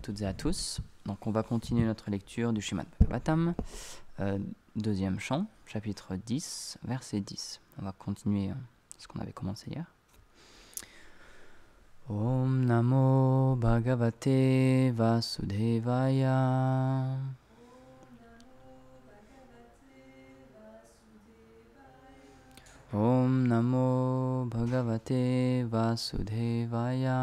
toutes et à tous. Donc on va continuer notre lecture du Srimad Bhagavatam, deuxième chant, chapitre 10, verset 10. On va continuer ce qu'on avait commencé hier. Om Namo Bhagavate Vasudevaya. Om Namo Bhagavate Vasudevaya.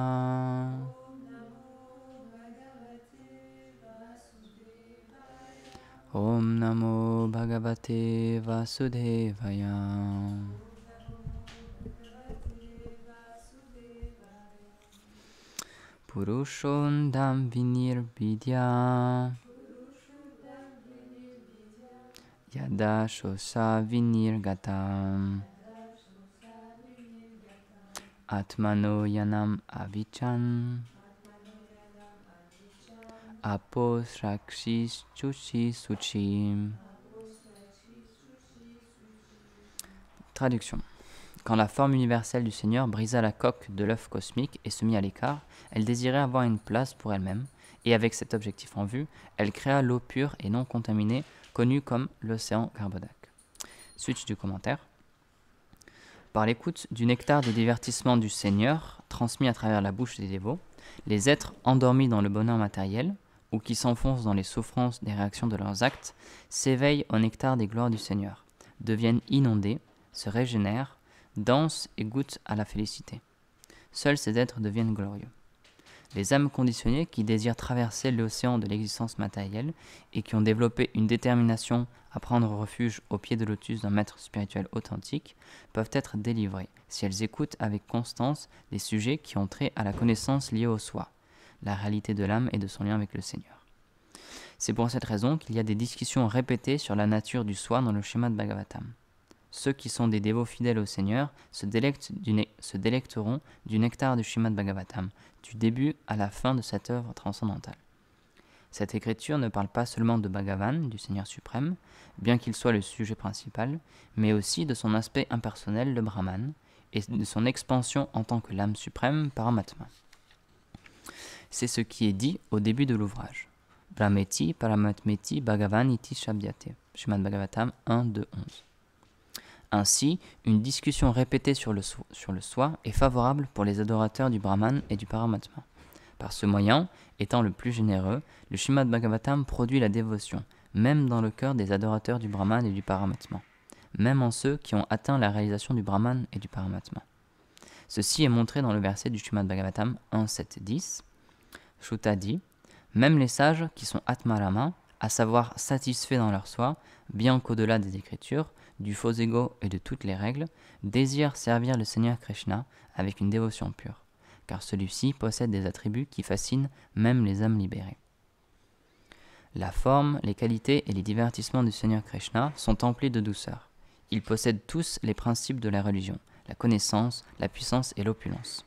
Om Namo Bhagavate Vasudevaya. Purushondam Vinirvidya Yada Shosa Vinirgatam Atmano Yanam Avichan Apos Rakshis Chushi Suchim. Traduction. Quand la forme universelle du Seigneur brisa la coque de l'œuf cosmique et se mit à l'écart, elle désirait avoir une place pour elle-même, et avec cet objectif en vue, elle créa l'eau pure et non contaminée, connue comme l'océan Garbodak. Switch du commentaire. Par l'écoute du nectar des divertissements du Seigneur, transmis à travers la bouche des dévots, les êtres endormis dans le bonheur matériel, ou qui s'enfoncent dans les souffrances des réactions de leurs actes, s'éveillent au nectar des gloires du Seigneur, deviennent inondés, se régénèrent, dansent et goûtent à la félicité. Seuls ces êtres deviennent glorieux. Les âmes conditionnées qui désirent traverser l'océan de l'existence matérielle et qui ont développé une détermination à prendre refuge au pied de lotus d'un maître spirituel authentique peuvent être délivrées si elles écoutent avec constance des sujets qui ont trait à la connaissance liée au soi, la réalité de l'âme et de son lien avec le Seigneur. C'est pour cette raison qu'il y a des discussions répétées sur la nature du soi dans le Srimad Bhagavatam. Ceux qui sont des dévots fidèles au Seigneur se délecteront du nectar du Srimad Bhagavatam, du début à la fin de cette œuvre transcendantale. Cette écriture ne parle pas seulement de Bhagavan, du Seigneur suprême, bien qu'il soit le sujet principal, mais aussi de son aspect impersonnel, le Brahman, et de son expansion en tant que l'âme suprême, Paramatma. C'est ce qui est dit au début de l'ouvrage. Brahmeti Paramatmeti Bhagavan iti Shabdyate. Srimad Bhagavatam 1, 2, 11. Ainsi, une discussion répétée sur le soi est favorable pour les adorateurs du Brahman et du Paramatma. Par ce moyen, étant le plus généreux, le Srimad Bhagavatam produit la dévotion, même dans le cœur des adorateurs du Brahman et du Paramatma, même en ceux qui ont atteint la réalisation du Brahman et du Paramatma. Ceci est montré dans le verset du Srimad Bhagavatam 1, 7, 10. Shruta dit « Même les sages qui sont Atmarama, à savoir satisfaits dans leur soi, bien qu'au-delà des écritures, du faux ego et de toutes les règles, désirent servir le Seigneur Krishna avec une dévotion pure, car celui-ci possède des attributs qui fascinent même les âmes libérées. La forme, les qualités et les divertissements du Seigneur Krishna sont emplis de douceur. Ils possèdent tous les principes de la religion, la connaissance, la puissance et l'opulence.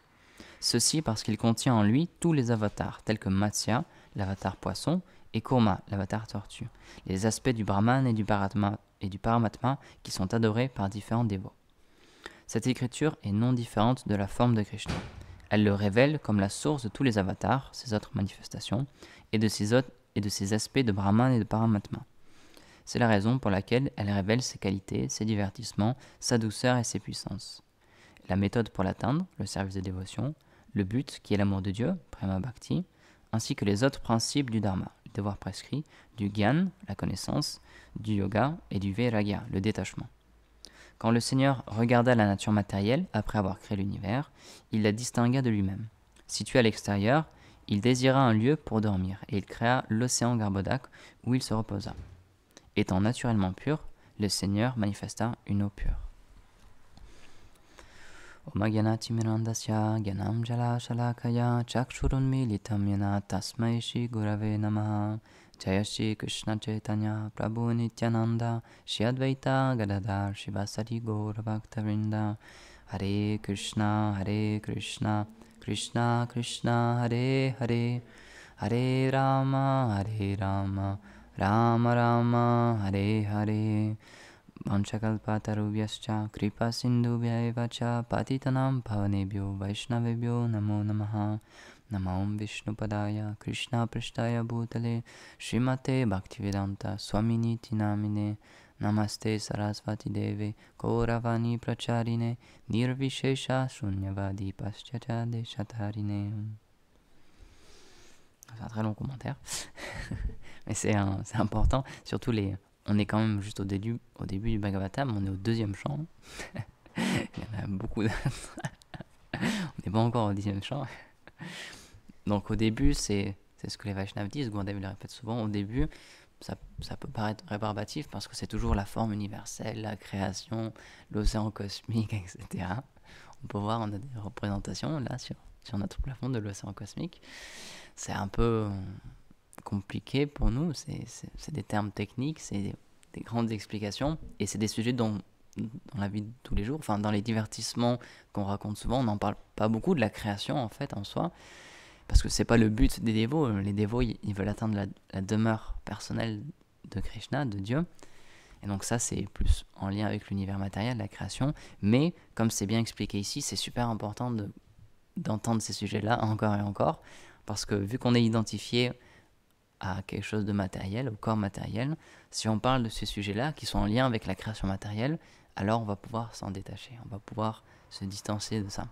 Ceci parce qu'il contient en lui tous les avatars, tels que Matsya, l'avatar poisson, et Kurma, l'avatar tortue, les aspects du Brahman et du Paramatma qui sont adorés par différents dévots. Cette écriture est non différente de la forme de Krishna. Elle le révèle comme la source de tous les avatars, ses autres manifestations, et de ses aspects de Brahman et de Paramatma. C'est la raison pour laquelle elle révèle ses qualités, ses divertissements, sa douceur et ses puissances. La méthode pour l'atteindre, le service de dévotion, le but qui est l'amour de Dieu, Prema Bhakti, ainsi que les autres principes du Dharma, le devoir prescrit, du Gyan, la connaissance, du Yoga et du Vairagya, le détachement. Quand le Seigneur regarda la nature matérielle après avoir créé l'univers, il la distingua de lui-même. Situé à l'extérieur, il désira un lieu pour dormir et il créa l'océan Garbodak où il se reposa. Étant naturellement pur, le Seigneur manifesta une eau pure. Om Gyanati Mirandasya Gyanam Jala Shalakaya Chakshurun Militam Yana Tasmai Shri Gurave Namaha Jaya Shri Krishna Chaitanya Prabhu Nityananda Shri Advaita Gadadhar Shivasari Gaura Bhaktavrinda Hare Krishna Krishna Krishna Hare Hare Hare Rama Rama Rama Hare Hare Vanchakalpatarubhyascha kripa sindhubhya evacha patitanam pavanebhyo vaishnavebhyo namo namaha Namo Vishnupadaya Krishna Prishtaya Bhutale Srimate Bhaktivedanta Swaminiti Namine Namaste Sarasvati Deve Gauravani Pracharine Nirvishesha Shunyavadi Paschata Deshatarine. C'est un très long commentaire, mais c'est important. Surtout on est quand même juste au début du Bhagavatam, on est au 2e chant. Il y en a beaucoup d'autres. On n'est pas encore au 10e chant. Donc au début, c'est ce que les Vaishnavas disent, Gurudev le répète souvent, au début, ça peut paraître rébarbatif parce que c'est toujours la forme universelle, la création, l'océan cosmique, etc. On peut voir, on a des représentations là sur notre plafond de l'océan cosmique. C'est un peu compliqué pour nous, c'est des termes techniques, c'est des grandes explications, et c'est des sujets dont dans la vie de tous les jours, enfin dans les divertissements qu'on raconte souvent, on n'en parle pas beaucoup de la création en fait en soi, parce que c'est pas le but des dévots. Les dévots, ils veulent atteindre la demeure personnelle de Krishna, de Dieu, et donc ça c'est plus en lien avec l'univers matériel, la création, mais comme c'est bien expliqué ici, c'est super important d'entendre ces sujets-là encore et encore, parce que vu qu'on est identifié à quelque chose de matériel, au corps matériel, si on parle de ces sujets-là qui sont en lien avec la création matérielle, alors on va pouvoir s'en détacher, on va pouvoir se distancer de ça.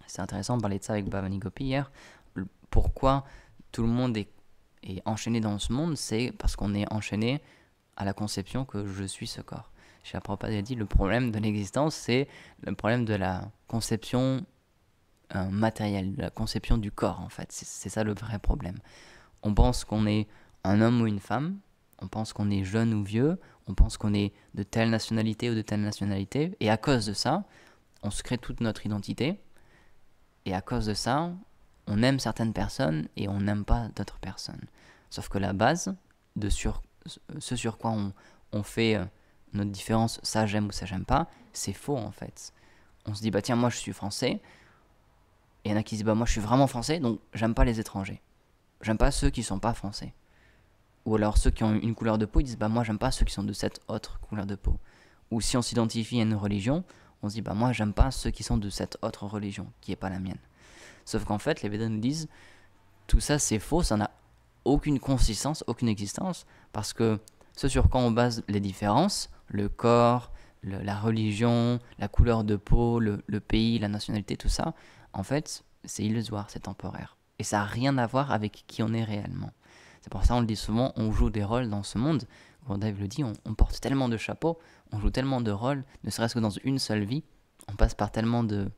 C'est intéressant de parler de ça avec Bhavani Gopi hier. Pourquoi tout le monde est enchaîné dans ce monde, c'est parce qu'on est enchaîné à la conception que je suis ce corps. Shri Prabhupada a dit, le problème de l'existence, c'est le problème de la conception matérielle, de la conception du corps en fait. C'est ça le vrai problème. On pense qu'on est un homme ou une femme, on pense qu'on est jeune ou vieux, on pense qu'on est de telle nationalité ou de telle nationalité, et à cause de ça, on se crée toute notre identité, et à cause de ça, on aime certaines personnes et on n'aime pas d'autres personnes. Sauf que la base, ce sur quoi on fait notre différence, ça j'aime ou ça j'aime pas, c'est faux en fait. On se dit, bah tiens, moi je suis français, et il y en a qui disent, bah moi je suis vraiment français, donc j'aime pas les étrangers. J'aime pas ceux qui sont pas français. Ou alors ceux qui ont une couleur de peau, ils disent, bah moi j'aime pas ceux qui sont de cette autre couleur de peau. Ou si on s'identifie à une religion, on se dit, bah moi j'aime pas ceux qui sont de cette autre religion, qui est pas la mienne. Sauf qu'en fait, les Védas nous disent, tout ça c'est faux, ça n'a aucune consistance, aucune existence, parce que ce sur quoi on base les différences, le corps, la religion, la couleur de peau, le pays, la nationalité, tout ça, en fait, c'est illusoire, c'est temporaire. Et ça n'a rien à voir avec qui on est réellement. C'est pour ça on le dit souvent, on joue des rôles dans ce monde. Dave le dit, on porte tellement de chapeaux, on joue tellement de rôles, ne serait-ce que dans une seule vie, on passe par tellement de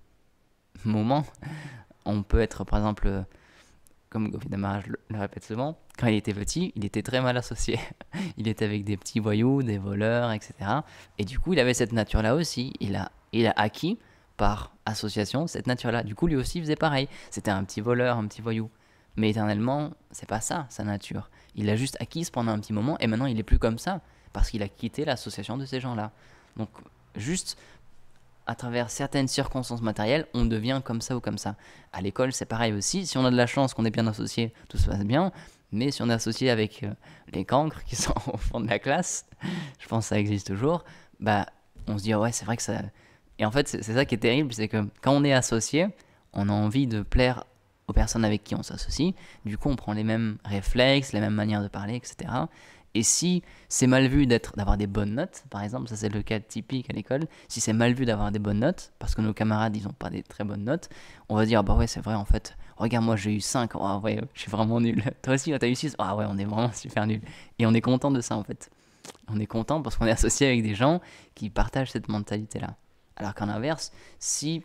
moments. On peut être, par exemple, comme Govinda Maharaj le répète souvent, quand il était petit, il était très mal associé. Il était avec des petits voyous, des voleurs, etc. Et du coup, il avait cette nature-là aussi. Il a acquis, par association, cette nature-là. Du coup, lui aussi, il faisait pareil. C'était un petit voleur, un petit voyou. Mais éternellement, c'est pas ça, sa nature. Il a juste acquise pendant un petit moment, et maintenant, il est plus comme ça, parce qu'il a quitté l'association de ces gens-là. Donc, juste à travers certaines circonstances matérielles, on devient comme ça ou comme ça. À l'école, c'est pareil aussi. Si on a de la chance qu'on est bien associé, tout se passe bien. Mais si on est associé avec les cancres qui sont au fond de la classe, je pense que ça existe toujours, bah, on se dit, ouais, c'est vrai que ça... Et en fait, c'est ça qui est terrible, c'est que quand on est associé, on a envie de plaire aux personnes avec qui on s'associe. Du coup, on prend les mêmes réflexes, les mêmes manières de parler, etc. Et si c'est mal vu d'avoir des bonnes notes, par exemple, ça c'est le cas typique à l'école, si c'est mal vu d'avoir des bonnes notes, parce que nos camarades ils n'ont pas des très bonnes notes, on va dire, bah ouais c'est vrai en fait, regarde moi j'ai eu 5, oh ouais je suis vraiment nul, toi aussi t'as eu 6, ah ouais on est vraiment super nul. Et on est content de ça en fait. On est content parce qu'on est associé avec des gens qui partagent cette mentalité-là. Alors qu'en inverse, si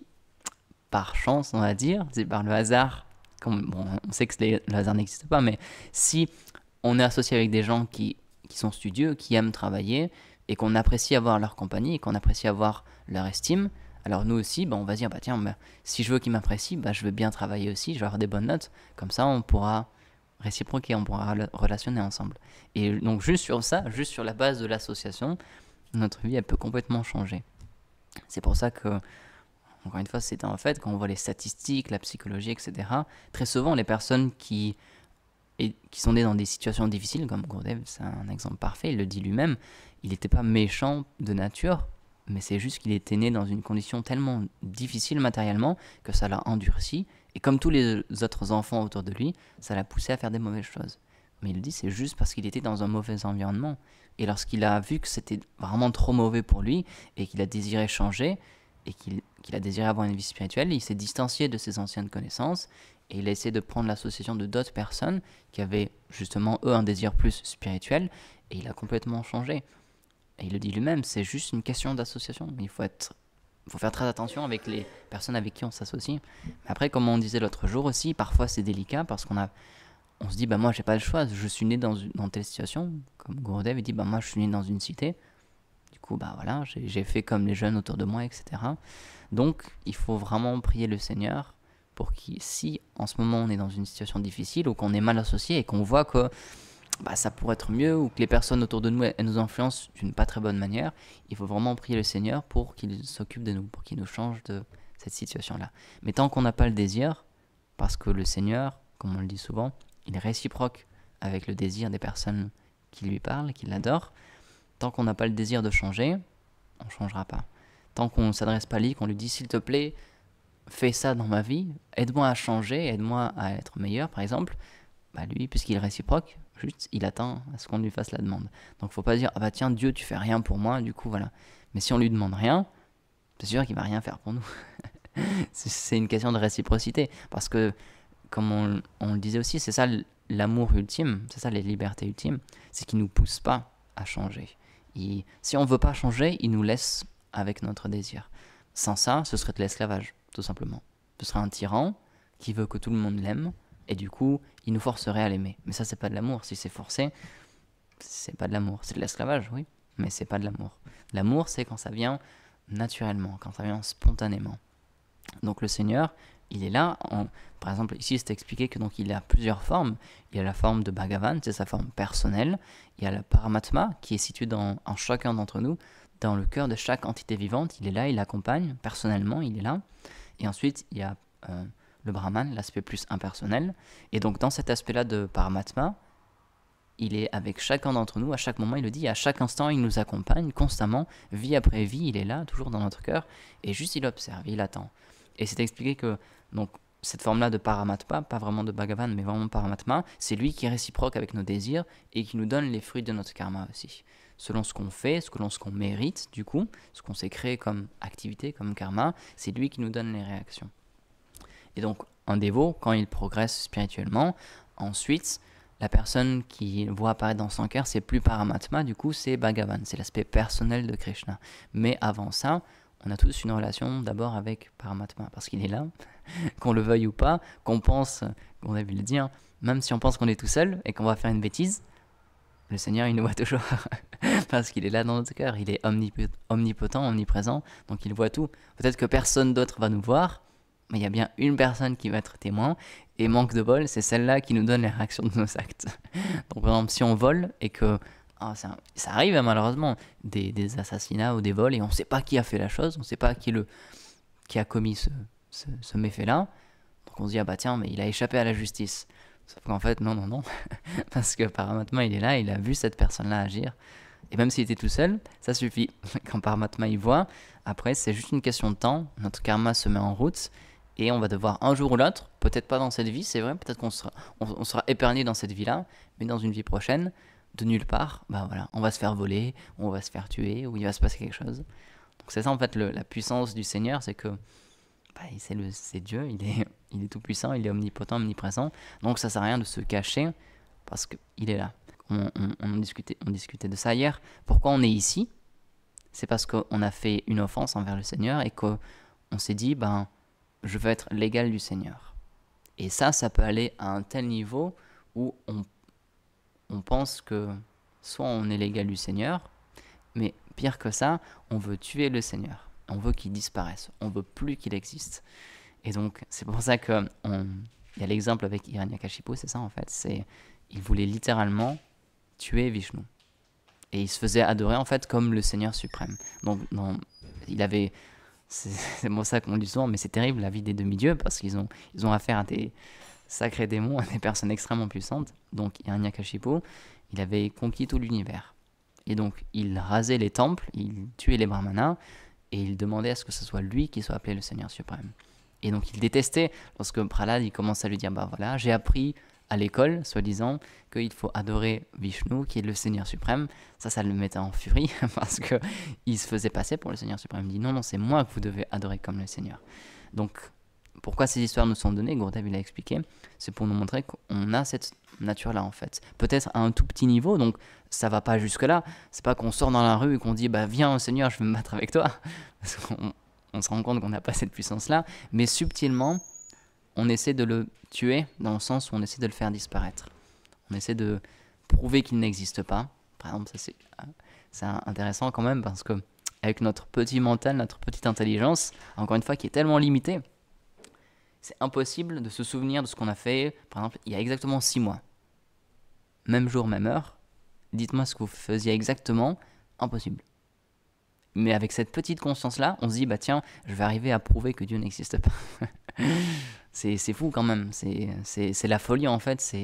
par chance on va dire, c'est par le hasard, bon, on sait que le hasard n'existe pas, mais si on est associé avec des gens qui sont studieux, qui aiment travailler, et qu'on apprécie avoir leur compagnie, et qu'on apprécie avoir leur estime, alors nous aussi, on va dire, tiens, si je veux qu'ils m'apprécient, je veux bien travailler aussi, je vais avoir des bonnes notes, comme ça on pourra réciproquer, on pourra relationner ensemble. Et donc juste sur ça, juste sur la base de l'association, notre vie, elle peut complètement changer. C'est pour ça que, encore une fois, c'est un fait, quand on voit les statistiques, la psychologie, etc., très souvent les personnes qui sont nés dans des situations difficiles, comme Gurudev, c'est un exemple parfait, il le dit lui-même, il n'était pas méchant de nature, mais c'est juste qu'il était né dans une condition tellement difficile matériellement que ça l'a endurci, Et comme tous les autres enfants autour de lui, ça l'a poussé à faire des mauvaises choses. Mais il dit c'est juste parce qu'il était dans un mauvais environnement. Et lorsqu'il a vu que c'était vraiment trop mauvais pour lui et qu'il a désiré changer et qu'il a désiré avoir une vie spirituelle, il s'est distancié de ses anciennes connaissances et il a essayé de prendre l'association de d'autres personnes qui avaient justement eux un désir plus spirituel et il a complètement changé. Et il le dit lui-même, c'est juste une question d'association. Il faut faire très attention avec les personnes avec qui on s'associe. Mais après, comme on disait l'autre jour aussi, parfois c'est délicat parce on se dit, bah moi j'ai pas le choix, je suis né dans telle situation. Comme Gurudev, il dit, bah moi je suis né dans une cité. Du coup, bah voilà, j'ai fait comme les jeunes autour de moi, etc. Donc, il faut vraiment prier le Seigneur pour qu'il, si en ce moment on est dans une situation difficile ou qu'on est mal associé et qu'on voit que bah, ça pourrait être mieux ou que les personnes autour de nous elles nous influencent d'une pas très bonne manière, il faut vraiment prier le Seigneur pour qu'il s'occupe de nous, pour qu'il nous change de cette situation-là. Mais tant qu'on n'a pas le désir, parce que le Seigneur, comme on le dit souvent, il est réciproque avec le désir des personnes qui lui parlent, qui l'adorent, tant qu'on n'a pas le désir de changer, on ne changera pas. Tant qu'on ne s'adresse pas à lui, qu'on lui dit s'il te plaît, fais ça dans ma vie, aide-moi à changer, aide-moi à être meilleur par exemple, bah lui, puisqu'il est réciproque, juste il attend à ce qu'on lui fasse la demande. Donc il ne faut pas dire ah bah tiens Dieu tu fais rien pour moi, du coup voilà. Mais si on lui demande rien, c'est sûr qu'il va rien faire pour nous. C'est une question de réciprocité, parce que comme on le disait aussi, c'est ça l'amour ultime, c'est ça les libertés ultimes, c'est qu'il ne nous pousse pas à changer. Si on ne veut pas changer, il nous laisse avec notre désir. Sans ça, ce serait de l'esclavage, tout simplement. Ce serait un tyran qui veut que tout le monde l'aime, et du coup, il nous forcerait à l'aimer. Mais ça, c'est pas de l'amour. Si c'est forcé, c'est pas de l'amour. C'est de l'esclavage, oui, mais c'est pas de l'amour. L'amour, c'est quand ça vient naturellement, quand ça vient spontanément. Donc le Seigneur, il est là. Par exemple, ici, c'est expliqué que donc il a plusieurs formes. Il y a la forme de Bhagavan, c'est sa forme personnelle. Il y a le Paramatma, qui est situé en chacun d'entre nous, dans le cœur de chaque entité vivante. Il est là, il l'accompagne personnellement, il est là. Et ensuite, il y a le Brahman, l'aspect plus impersonnel. Et donc, dans cet aspect-là de Paramatma, il est avec chacun d'entre nous, à chaque moment, il le dit, à chaque instant, il nous accompagne constamment, vie après vie, il est là, toujours dans notre cœur, et juste il observe, il attend. Et c'est expliqué que donc, cette forme-là de Paramatma, pas vraiment de Bhagavan, mais vraiment Paramatma, c'est lui qui est réciproque avec nos désirs et qui nous donne les fruits de notre karma aussi. Selon ce qu'on fait, selon ce qu'on mérite, du coup, ce qu'on s'est créé comme activité, comme karma, c'est lui qui nous donne les réactions. Et donc, un dévot, quand il progresse spirituellement, ensuite, la personne qui voit apparaître dans son cœur, c'est plus Paramatma, du coup, c'est Bhagavan, c'est l'aspect personnel de Krishna. Mais avant ça, on a tous une relation d'abord avec Paramatma, parce qu'il est là, qu'on le veuille ou pas, qu'on pense, on a vu le dire, même si on pense qu'on est tout seul et qu'on va faire une bêtise, le Seigneur, il nous voit toujours, parce qu'il est là dans notre cœur, il est omnipotent, omniprésent, donc il voit tout. Peut-être que personne d'autre va nous voir, mais il y a bien une personne qui va être témoin, et manque de bol, c'est celle-là qui nous donne les réactions de nos actes. Donc par exemple, si on vole et que ça arrive malheureusement, des assassinats ou des vols, et on ne sait pas qui a fait la chose, on ne sait pas qui a commis ce méfait-là, donc on se dit ah bah tiens, mais il a échappé à la justice. Sauf qu'en fait non, parce que Paramatma il est là, il a vu cette personne-là agir, et même s'il était tout seul, ça suffit. Quand Paramatma il voit, après c'est juste une question de temps, notre karma se met en route, et on va devoir un jour ou l'autre, peut-être pas dans cette vie, c'est vrai, peut-être on sera épargné dans cette vie-là, mais dans une vie prochaine, de nulle part, bah voilà, on va se faire voler, on va se faire tuer, ou il va se passer quelque chose. Donc c'est ça en fait la puissance du Seigneur, c'est que bah, c'est Dieu, il est tout puissant, il est omnipotent, omniprésent, donc ça sert à rien de se cacher, parce qu'il est là. On discutait de ça hier. Pourquoi on est ici? C'est parce qu'on a fait une offense envers le Seigneur et qu'on s'est dit, ben, je veux être l'égal du Seigneur. Et ça peut aller à un tel niveau où on pense que soit on est l'égal du Seigneur, mais pire que ça, on veut tuer le Seigneur. On veut qu'il disparaisse. On veut plus qu'il existe. Et donc, c'est pour ça qu'il y a l'exemple avec Hiranyakashipu, c'est ça en fait. Il voulait littéralement tuer Vishnu. Et il se faisait adorer en fait comme le Seigneur suprême. Donc, c'est pour ça qu'on dit souvent, mais c'est terrible la vie des demi-dieux, parce qu'ils ont affaire à des sacrés démons, à des personnes extrêmement puissantes. Donc Hiranyakashipu, il avait conquis tout l'univers. Et donc il rasait les temples, il tuait les brahmanas, et il demandait à ce que ce soit lui qui soit appelé le Seigneur suprême. Et donc il détestait lorsque Prahlad il commence à lui dire bah voilà, j'ai appris à l'école, soi-disant, qu'il faut adorer Vishnu, qui est le Seigneur suprême. Ça le mettait en furie parce qu'il se faisait passer pour le Seigneur suprême. Il dit non, c'est moi que vous devez adorer comme le Seigneur. Donc pourquoi ces histoires nous sont données, Gurudev il a expliqué, c'est pour nous montrer qu'on a cette nature-là en fait. Peut-être à un tout petit niveau, donc ça va pas jusque-là. C'est pas qu'on sort dans la rue et qu'on dit bah viens Seigneur, je veux me battre avec toi. Parce qu'on se rend compte qu'on n'a pas cette puissance-là. Mais subtilement, on essaie de le tuer dans le sens où on essaie de le faire disparaître. On essaie de prouver qu'il n'existe pas. Par exemple, ça c'est intéressant quand même parce que avec notre petit mental, notre petite intelligence, encore une fois, qui est tellement limitée, c'est impossible de se souvenir de ce qu'on a fait, par exemple, il y a exactement 6 mois. Même jour, même heure. Dites-moi ce que vous faisiez exactement. Impossible. Mais avec cette petite conscience-là, on se dit, bah tiens, je vais arriver à prouver que Dieu n'existe pas. c'est fou quand même. C'est la folie en fait.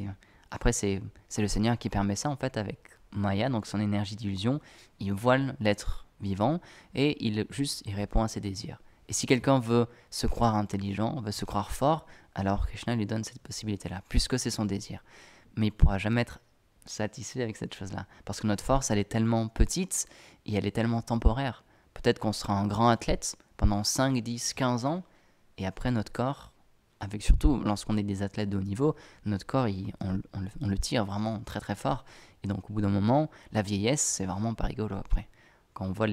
Après, c'est le Seigneur qui permet ça en fait avec Maya, donc son énergie d'illusion. Il voile l'être vivant et il répond à ses désirs. Et si quelqu'un veut se croire intelligent, veut se croire fort, alors Krishna lui donne cette possibilité-là, puisque c'est son désir. Mais il ne pourra jamais être satisfait avec cette chose-là. Parce que notre force, elle est tellement petite et elle est tellement temporaire. Peut-être qu'on sera un grand athlète pendant 5, 10, 15 ans, et après notre corps, avec surtout lorsqu'on est des athlètes de haut niveau, notre corps, on le tire vraiment très très fort. Et donc au bout d'un moment, la vieillesse, c'est vraiment pas rigolo après. Quand on voit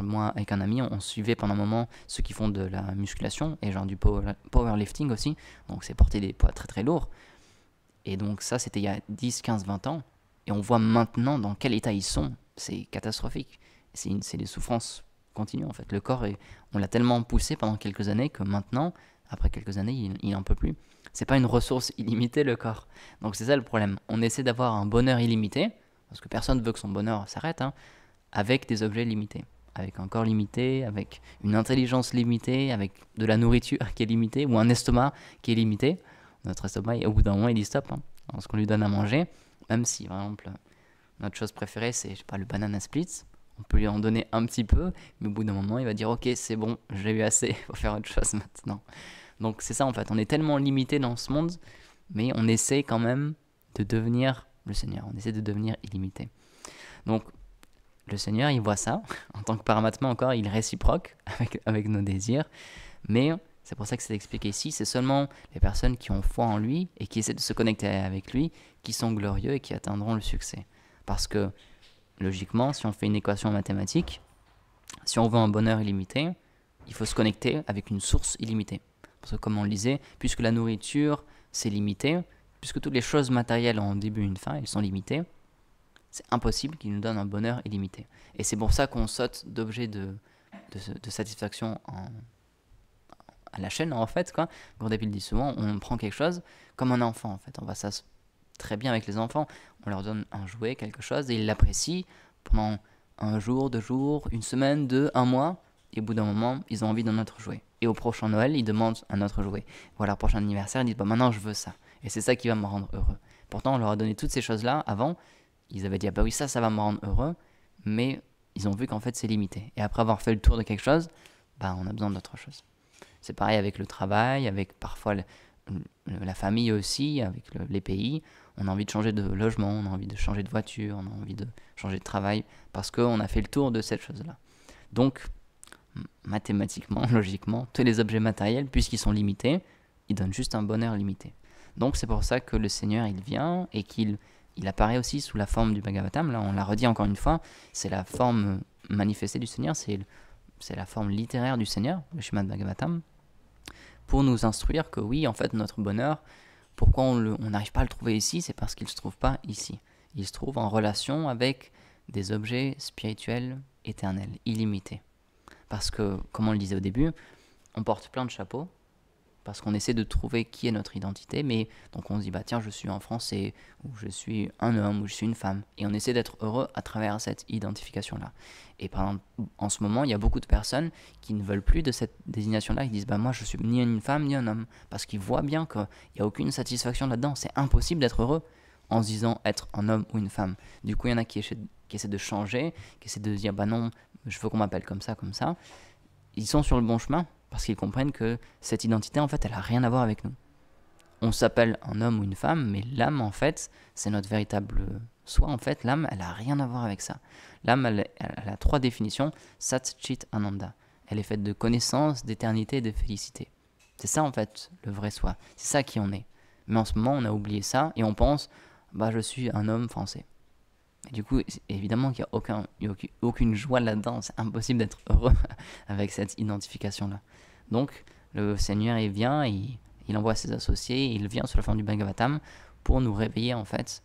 moi, avec un ami, on suivait pendant un moment ceux qui font de la musculation et genre du powerlifting aussi. Donc, c'est porter des poids très très lourds. Et donc, ça, c'était il y a 10, 15, 20 ans. Et on voit maintenant dans quel état ils sont. C'est catastrophique. C'est des souffrances continues en fait. Le corps, on l'a tellement poussé pendant quelques années que maintenant, après quelques années, il n'en peut plus. C'est pas une ressource illimitée le corps. Donc, c'est ça le problème. On essaie d'avoir un bonheur illimité, parce que personne ne veut que son bonheur s'arrête, hein, avec des objets limités. Avec un corps limité, avec une intelligence limitée, avec de la nourriture qui est limitée, ou un estomac qui est limité. Notre estomac, au bout d'un moment, il dit stop. Hein. Lorsqu'on lui donne à manger, même si, par exemple, notre chose préférée, c'est, je sais pas, le banana split, on peut lui en donner un petit peu, mais au bout d'un moment, il va dire ok, c'est bon, j'ai eu assez, il faut faire autre chose maintenant. Donc c'est ça en fait, on est tellement limité dans ce monde, mais on essaie quand même de devenir le Seigneur, on essaie de devenir illimité. Donc, le Seigneur, il voit ça. En tant que Paramatma encore, il réciproque avec nos désirs. Mais c'est pour ça que c'est expliqué ici. C'est seulement les personnes qui ont foi en lui et qui essaient de se connecter avec lui qui sont glorieux et qui atteindront le succès. Parce que, logiquement, si on fait une équation mathématique, si on veut un bonheur illimité, il faut se connecter avec une source illimitée. Parce que comme on le disait, puisque la nourriture, c'est limité, puisque toutes les choses matérielles ont un début et une fin, elles sont limitées, c'est impossible qu'il nous donne un bonheur illimité. Et c'est pour ça qu'on saute d'objets de satisfaction à la chaîne, en fait. Gurudev il dit souvent, on prend quelque chose comme un enfant, en fait. On va ça très bien avec les enfants. On leur donne un jouet, quelque chose, et ils l'apprécient pendant un jour, 2 jours, une semaine, 2, un mois. Et au bout d'un moment, ils ont envie d'un autre jouet. Et au prochain Noël, ils demandent un autre jouet. Ou à leur prochain anniversaire, ils disent, maintenant je veux ça. Et c'est ça qui va me rendre heureux. Pourtant, on leur a donné toutes ces choses-là avant. Ils avaient dit, ah bah oui, ça va me rendre heureux, mais ils ont vu qu'en fait c'est limité. Et après avoir fait le tour de quelque chose, bah on a besoin d'autre chose. C'est pareil avec le travail, avec parfois la famille aussi, avec les pays. On a envie de changer de logement, on a envie de changer de voiture, on a envie de changer de travail, parce qu'on a fait le tour de cette chose-là. Donc, mathématiquement, logiquement, tous les objets matériels, puisqu'ils sont limités, ils donnent juste un bonheur limité. Donc c'est pour ça que le Seigneur, il vient et qu'il apparaît aussi sous la forme du Bhagavatam. Là, on l'a redit encore une fois, c'est la forme manifestée du Seigneur, c'est la forme littéraire du Seigneur, le Srimad Bhagavatam, pour nous instruire que oui, en fait, notre bonheur, pourquoi on n'arrive pas à le trouver ici, c'est parce qu'il ne se trouve pas ici. Il se trouve en relation avec des objets spirituels éternels, illimités. Parce que, comme on le disait au début, on porte plein de chapeaux, parce qu'on essaie de trouver qui est notre identité, mais donc on se dit, bah tiens, je suis un Français, ou je suis un homme, ou je suis une femme, et on essaie d'être heureux à travers cette identification-là. Et par exemple, en ce moment, il y a beaucoup de personnes qui ne veulent plus de cette désignation-là, qui disent, bah moi, je suis ni une femme, ni un homme, parce qu'ils voient bien qu'il n'y a aucune satisfaction là-dedans, c'est impossible d'être heureux en se disant être un homme ou une femme. Du coup, il y en a qui essaient de changer, qui essaient de dire, bah non, je veux qu'on m'appelle comme ça, ils sont sur le bon chemin, parce qu'ils comprennent que cette identité, en fait, elle n'a rien à voir avec nous. On s'appelle un homme ou une femme, mais l'âme, en fait, c'est notre véritable soi. En fait, l'âme, elle n'a rien à voir avec ça. L'âme, elle a 3 définitions, Sat, Chit, Ananda. Elle est faite de connaissance, d'éternité et de félicité. C'est ça, en fait, le vrai soi. C'est ça qui on est. Mais en ce moment, on a oublié ça et on pense, je suis un homme français. Et du coup, évidemment qu'il n'y a aucune joie là-dedans. C'est impossible d'être heureux avec cette identification-là. Donc, le Seigneur, il vient, il envoie ses associés, il vient sous la forme du Bhagavatam pour nous réveiller, en fait.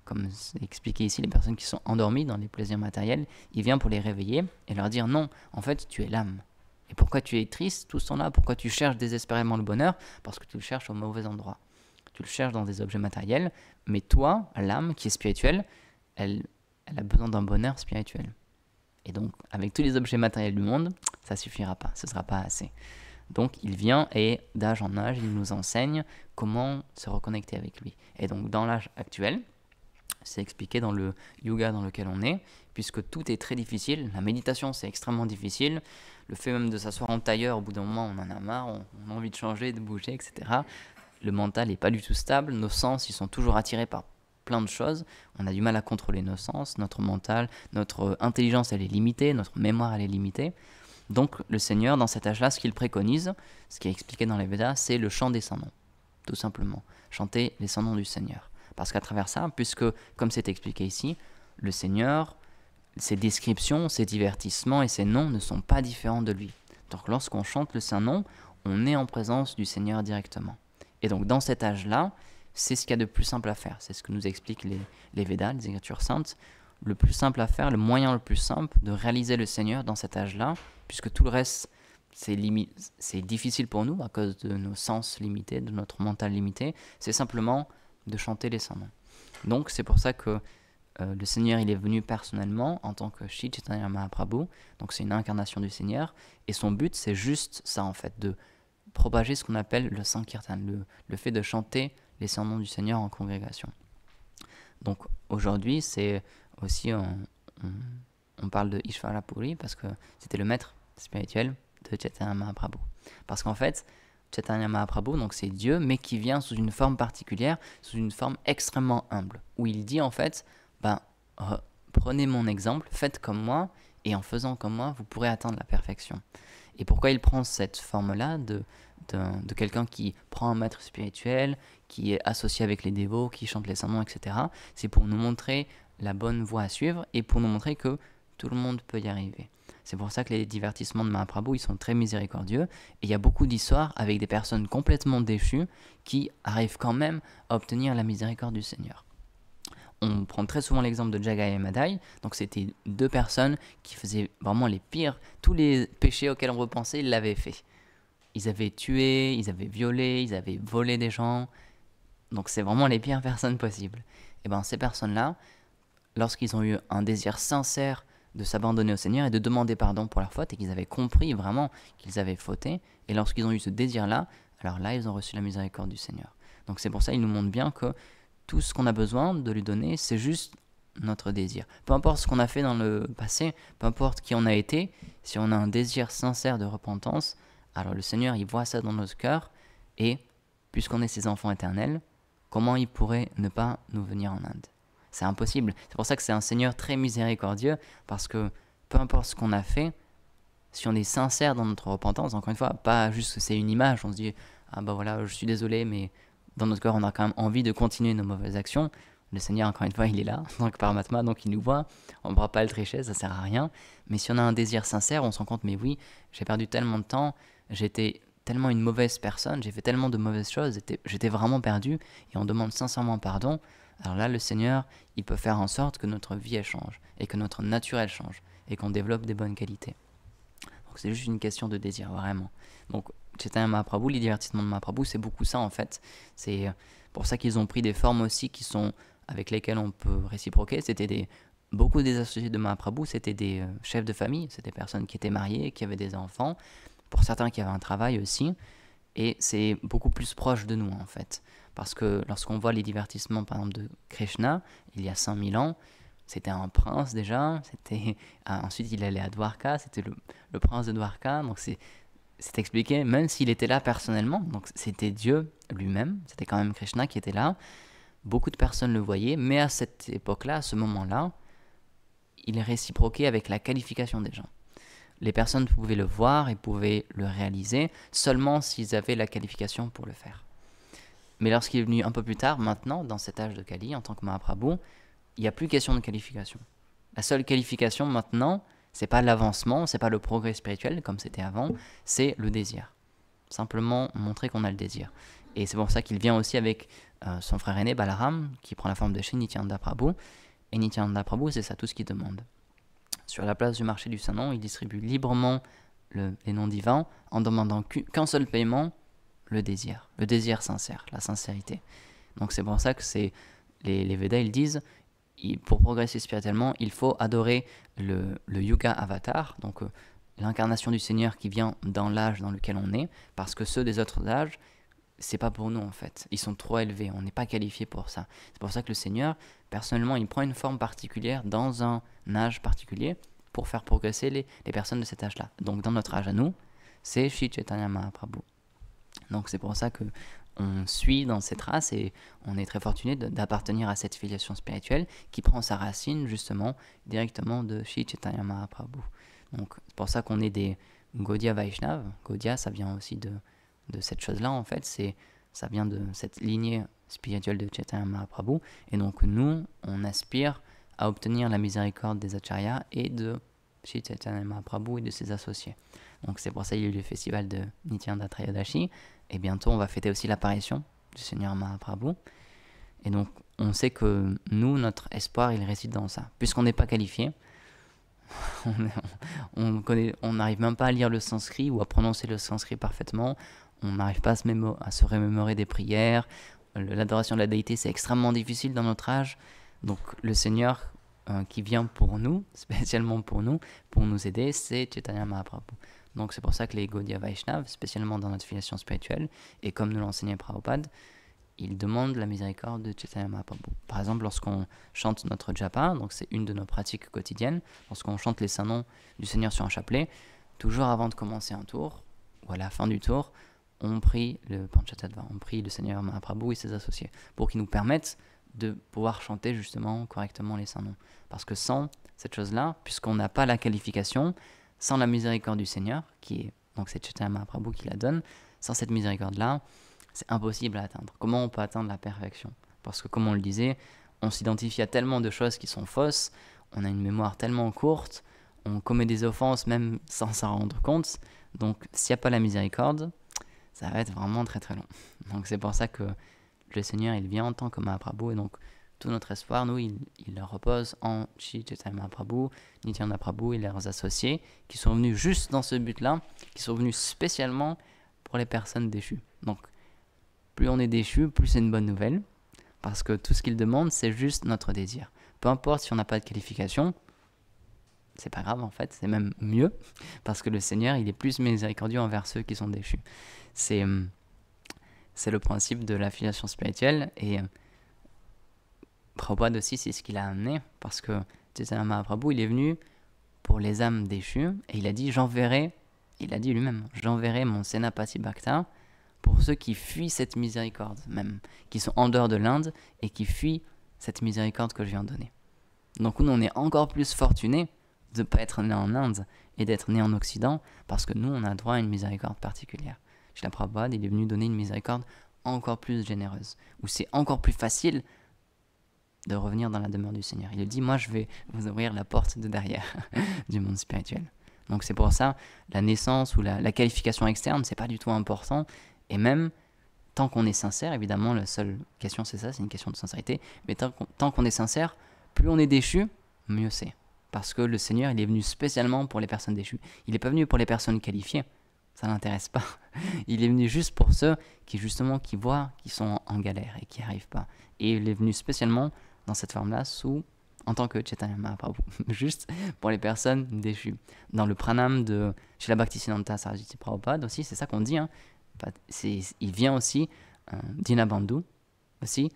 Comme c'est expliqué ici, les personnes qui sont endormies dans les plaisirs matériels, il vient pour les réveiller et leur dire non, en fait, tu es l'âme. Et pourquoi tu es triste tout ce temps-là? Pourquoi tu cherches désespérément le bonheur? Parce que tu le cherches au mauvais endroit. Tu le cherches dans des objets matériels, mais toi, l'âme qui est spirituelle, elle a besoin d'un bonheur spirituel. Et donc, avec tous les objets matériels du monde, ça suffira pas, ce sera pas assez. Donc, il vient et d'âge en âge, il nous enseigne comment se reconnecter avec lui. Et donc, dans l'âge actuel, c'est expliqué dans le yoga dans lequel on est, puisque tout est très difficile. La méditation, c'est extrêmement difficile. Le fait même de s'asseoir en tailleur, au bout d'un moment, on en a marre, on a envie de changer, de bouger, etc. Le mental n'est pas du tout stable. Nos sens, ils sont toujours attirés par plein de choses. On a du mal à contrôler nos sens, notre mental, notre intelligence, elle est limitée, notre mémoire, elle est limitée. Donc, le Seigneur, dans cet âge-là, ce qu'il préconise, ce qui est expliqué dans les Védas, c'est le chant des saints noms, tout simplement. Chanter les saints noms du Seigneur. Parce qu'à travers ça, puisque, comme c'est expliqué ici, le Seigneur, ses descriptions, ses divertissements et ses noms ne sont pas différents de lui. Donc lorsqu'on chante le saint nom, on est en présence du Seigneur directement. Et donc dans cet âge-là, c'est ce qu'il y a de plus simple à faire. C'est ce que nous expliquent les Védas, les Écritures saintes. Le plus simple à faire, le moyen le plus simple de réaliser le Seigneur dans cet âge-là, puisque tout le reste, c'est difficile pour nous à cause de nos sens limités, de notre mental limité, c'est simplement de chanter les saints noms. Donc c'est pour ça que le Seigneur il est venu personnellement en tant que Shri Chaitanya Mahaprabhu, donc c'est une incarnation du Seigneur, et son but c'est juste ça en fait, de propager ce qu'on appelle le Sankirtan, le fait de chanter les saints noms du Seigneur en congrégation. Donc aujourd'hui c'est aussi, on parle de Ishvara Puri parce que c'était le maître spirituel de Chaitanya Mahaprabhu. Parce qu'en fait, Chaitanya Mahaprabhu, donc c'est Dieu, mais qui vient sous une forme particulière, sous une forme extrêmement humble, où il dit en fait, prenez mon exemple, faites comme moi, et en faisant comme moi, vous pourrez atteindre la perfection. Et pourquoi il prend cette forme-là de quelqu'un qui prend un maître spirituel, qui est associé avec les dévots, qui chante les saints noms, etc. C'est pour nous montrer la bonne voie à suivre et pour nous montrer que tout le monde peut y arriver. C'est pour ça que les divertissements de Mahaprabhu, ils sont très miséricordieux. Et il y a beaucoup d'histoires avec des personnes complètement déchues qui arrivent quand même à obtenir la miséricorde du Seigneur. On prend très souvent l'exemple de Jagai et Madai. Donc c'était 2 personnes qui faisaient vraiment les pires. Tous les péchés auxquels on repensait, ils l'avaient fait. Ils avaient tué, ils avaient violé, ils avaient volé des gens. Donc c'est vraiment les pires personnes possibles. Et bien ces personnes-là, lorsqu'ils ont eu un désir sincère de s'abandonner au Seigneur et de demander pardon pour leurs fautes et qu'ils avaient compris vraiment qu'ils avaient fauté, et lorsqu'ils ont eu ce désir-là, alors là, ils ont reçu la miséricorde du Seigneur. Donc c'est pour ça qu'il nous montre bien que tout ce qu'on a besoin de lui donner, c'est juste notre désir. Peu importe ce qu'on a fait dans le passé, peu importe qui on a été, si on a un désir sincère de repentance, alors le Seigneur, il voit ça dans notre cœur, et puisqu'on est ses enfants éternels, comment il pourrait ne pas nous venir en Inde? C'est impossible. C'est pour ça que c'est un Seigneur très miséricordieux, parce que peu importe ce qu'on a fait, si on est sincère dans notre repentance, encore une fois, pas juste que c'est une image, on se dit « Ah voilà, je suis désolé, mais dans notre cœur, on a quand même envie de continuer nos mauvaises actions. » Le Seigneur, encore une fois, il est là, donc Paramatma, donc il nous voit, on ne pourra pas le tricher, ça sert à rien. Mais si on a un désir sincère, on se rend compte « Mais oui, j'ai perdu tellement de temps, j'étais tellement une mauvaise personne, j'ai fait tellement de mauvaises choses, j'étais vraiment perdu, et on demande sincèrement pardon. » Alors là, le Seigneur, il peut faire en sorte que notre vie, elle change, et que notre nature, elle change, et qu'on développe des bonnes qualités. Donc c'est juste une question de désir, vraiment. Donc Chaitanya Mahaprabhu, les divertissements de Mahaprabhu, c'est beaucoup ça en fait. C'est pour ça qu'ils ont pris des formes aussi qui sont, avec lesquelles on peut réciproquer. Beaucoup des associés de Mahaprabhu, c'était des chefs de famille, c'était des personnes qui étaient mariées, qui avaient des enfants, pour certains qui avaient un travail aussi, et c'est beaucoup plus proche de nous en fait. Parce que lorsqu'on voit les divertissements par exemple de Krishna, il y a 5000 ans, c'était un prince déjà, ensuite il allait à Dwarka, c'était le prince de Dwarka, donc c'est expliqué, même s'il était là personnellement, donc c'était Dieu lui-même, c'était quand même Krishna qui était là, beaucoup de personnes le voyaient, mais à cette époque-là, à ce moment-là, il est réciproqué avec la qualification des gens. Les personnes pouvaient le voir et pouvaient le réaliser seulement s'ils avaient la qualification pour le faire. Mais lorsqu'il est venu un peu plus tard, maintenant, dans cet âge de Kali, en tant que Mahaprabhu, il n'y a plus question de qualification. La seule qualification maintenant, c'est pas l'avancement, c'est pas le progrès spirituel comme c'était avant, c'est le désir. Simplement montrer qu'on a le désir. Et c'est pour ça qu'il vient aussi avec son frère aîné Balaram, qui prend la forme de chez Nityananda Prabhu. Et Nityananda Prabhu, c'est ça tout ce qu'il demande. Sur la place du marché du Saint-Nom, il distribue librement les noms divins en demandant qu'un seul paiement, le désir sincère, la sincérité. Donc c'est pour ça que les Védas, ils disent, pour progresser spirituellement, il faut adorer le Yuga Avatar, donc l'incarnation du Seigneur qui vient dans l'âge dans lequel on est, parce que ceux des autres âges, c'est pas pour nous en fait. Ils sont trop élevés, on n'est pas qualifié pour ça. C'est pour ça que le Seigneur, personnellement, il prend une forme particulière dans un âge particulier pour faire progresser les personnes de cet âge-là. Donc dans notre âge à nous, c'est Shri Chaitanya Mahaprabhu. Donc c'est pour ça que on suit dans ces traces et on est très fortuné d'appartenir à cette filiation spirituelle qui prend sa racine justement directement de Shri Chaitanya Mahaprabhu. Donc c'est pour ça qu'on est des Gaudiya Vaishnav. Gaudiya, ça vient aussi de cette chose-là en fait, ça vient de cette lignée spirituelle de Chaitanya Mahaprabhu. Et donc nous, on aspire à obtenir la miséricorde des acharyas et de Shri Chaitanya Mahaprabhu et de ses associés. Donc c'est pour ça qu'il y a eu le festival de Nityananda Trayodashi. Et bientôt, on va fêter aussi l'apparition du Seigneur Mahaprabhu. Et donc, on sait que nous, notre espoir, il réside dans ça. Puisqu'on n'est pas qualifié, on n'arrive même pas à lire le sanskrit ou à prononcer le sanskrit parfaitement. On n'arrive pas à se remémorer des prières. L'adoration de la déité, c'est extrêmement difficile dans notre âge. Donc, le Seigneur qui vient pour nous, spécialement pour nous aider, c'est Chaitanya Mahaprabhu. Donc c'est pour ça que les Gaudiya Vaishnav, spécialement dans notre filiation spirituelle, et comme nous l'enseignait Prabhupada, ils demandent la miséricorde de Chaitanya Mahaprabhu. Par exemple, lorsqu'on chante notre japa, donc c'est une de nos pratiques quotidiennes, lorsqu'on chante les saints noms du Seigneur sur un chapelet, toujours avant de commencer un tour, ou à la fin du tour, on prie le Panchatattva, on prie le Seigneur Mahaprabhu et ses associés, pour qu'ils nous permettent de pouvoir chanter justement correctement les saints noms. Parce que sans cette chose-là, puisqu'on n'a pas la qualification, sans la miséricorde du Seigneur, donc c'est Chaitanya Mahaprabhu qui la donne, sans cette miséricorde-là, c'est impossible à atteindre. Comment on peut atteindre la perfection? Parce que comme on le disait, on s'identifie à tellement de choses qui sont fausses, on a une mémoire tellement courte, on commet des offenses même sans s'en rendre compte, donc s'il n'y a pas la miséricorde, ça va être vraiment très très long. Donc c'est pour ça que le Seigneur, il vient en tant que Mahaprabhu, et donc tout notre espoir, nous, il repose en Shri Chaitanya Mahaprabhu, Nityananda Prabhu et leurs associés, qui sont venus juste dans ce but-là, qui sont venus spécialement pour les personnes déchues. Donc, plus on est déchu, plus c'est une bonne nouvelle, parce que tout ce qu'ils demandent, c'est juste notre désir. Peu importe si on n'a pas de qualification, c'est pas grave en fait, c'est même mieux, parce que le Seigneur, il est plus miséricordieux envers ceux qui sont déchus. C'est le principe de la filiation spirituelle, et Prabhupada aussi, c'est ce qu'il a amené, parce que Chaitanya Mahaprabhu, il est venu pour les âmes déchues, et il a dit, il a dit lui-même, j'enverrai mon Senapati Bhakta pour ceux qui fuient cette miséricorde, même, qui sont en dehors de l'Inde, et qui fuient cette miséricorde que je viens de donner. Donc nous, on est encore plus fortunés de ne pas être nés en Inde, et d'être nés en Occident, parce que nous, on a droit à une miséricorde particulière. Srila Prabhupada, il est venu donner une miséricorde encore plus généreuse, où c'est encore plus facile de revenir dans la demeure du Seigneur. Il dit, moi je vais vous ouvrir la porte de derrière du monde spirituel. Donc c'est pour ça, la naissance ou la qualification externe, c'est pas du tout important. Et même, tant qu'on est sincère, évidemment, la seule question c'est ça, c'est une question de sincérité, mais tant qu'on est sincère, plus on est déchu, mieux c'est. Parce que le Seigneur, il est venu spécialement pour les personnes déchues. Il n'est pas venu pour les personnes qualifiées, ça ne l'intéresse pas. Il est venu juste pour ceux qui voient qu'ils sont en galère et qui n'y arrivent pas. Et il est venu spécialement dans cette forme-là, en tant que Chaitanya Mahaprabhu, juste pour les personnes déchues. Dans le pranam de Srila Bhaktisiddhanta Saraswati Prabhupada aussi, c'est ça qu'on dit, hein. Il vient aussi, Dinabandhu aussi,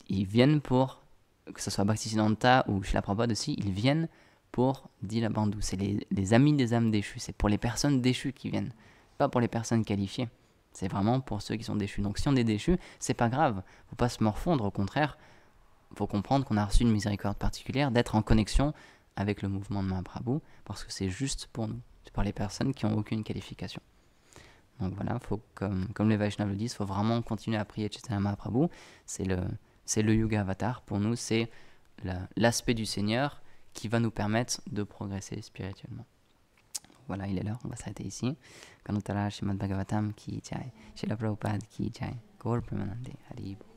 ils viennent pour, que ce soit Bhaktisiddhanta ou Srila Prabhupada aussi, ils viennent pour Dinabandhu. C'est les amis des âmes déchues, c'est pour les personnes déchues qui viennent. pas pour les personnes qualifiées. C'est vraiment pour ceux qui sont déchus. Donc si on est déchu, c'est pas grave. Faut pas se morfondre, au contraire. Faut comprendre qu'on a reçu une miséricorde particulière, d'être en connexion avec le mouvement de Mahaprabhu, parce que c'est juste pour nous. C'est pour les personnes qui n'ont aucune qualification. Donc voilà, faut, comme les Vaishnavas le disent, il faut vraiment continuer à prier Chaitanya Mahaprabhu. C'est le Yuga Avatar. Pour nous, c'est l'aspect du Seigneur qui va nous permettre de progresser spirituellement. Voilà, il est l'heure, on va s'arrêter ici. Kanutara Srimad Bhagavatam ki jai, Srila Prabhupada ki jai, Gaur Premanande, Hari Bol.